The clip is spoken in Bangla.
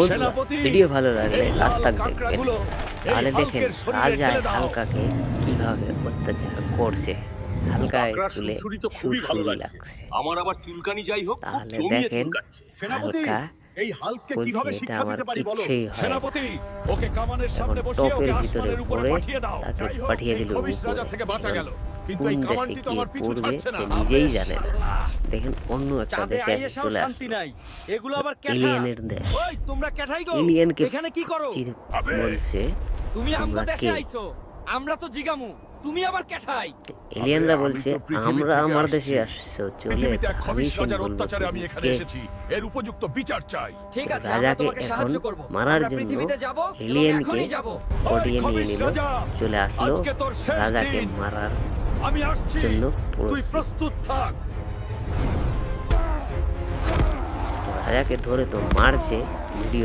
বন্ধুরা, ভিডিও ভালো লাগলে আজ তাক দেখবেন। তাহলে দেখেন রাজা হালকাকে কিভাবে অত্যাচার করছে। হালকায় তুলে সুরসুরি লাগছে। আমার আবার চুলকানি যাই হোক, খুব তাহলে জমিয়ে দেখেন চুলকাচ্ছে। হালকা এই হালকে বলছে কিভাবে এটা শিক্ষা আমার দিতে পারি বলো? কিচ্ছুই হয় না। সেনাপতি, ওকে কামানের এখন সামনে বসিয়ে টপের ওকে ভিতরে আসমানের উপরে পড়ে পাঠিয়ে দাও। তাকে যাই হোক, পাঠিয়ে এই দিল খবিশ রাজা উপরে। থেকে বাঁচা গেল। কিন্তু কোন এই দেশে কামানটি তো কি আমার পিছু পড়বে ছাড়ছে সে না। নিজেই জানে না। দেখেন অন্য একটা চাঁদে দেশে আইএসআও চলে শান্তি আসলো। নাই। এগুলো আবার ক্যাঠা। এলিয়েনের দেশ। ওই তোমরা ক্যাঠাই গো। এলিয়েনকে এখানে কি করো? বলছে তুমি আমগো তোমরা দেশে কে? আইছো। আমরা তো জিগামু। তুমি আবার ক্যাঠাই। এলিয়েনরা আমি বলছে তো পৃথিবী আমরা থেকে আমার আসছি। দেশে আসছো চলে পৃথিবীতে এক আমি খবিশ সে রাজার বলবো অত্যাচারে আমি তুমি এখানে কে? এসেছি। এর উপযুক্ত বিচার চাই। ঠিক আছে, আমরা রাজাকে তোমাকে এখন সাহায্য করব। মারার আমরা জন্য পৃথিবীতে যাব এবং এলিয়েনকে এখনই যাব। পটিয়ে নিয়ে খবিশ নিল, রাজা, চলে আসলো আজকে তোর শেষ রাজাকে দিন। মারার আমি আসছি, জন্য তুই প্রস্তুত। প্রস্তুত থাক। রাজাকে ধরে তো মারছে। ভিডিও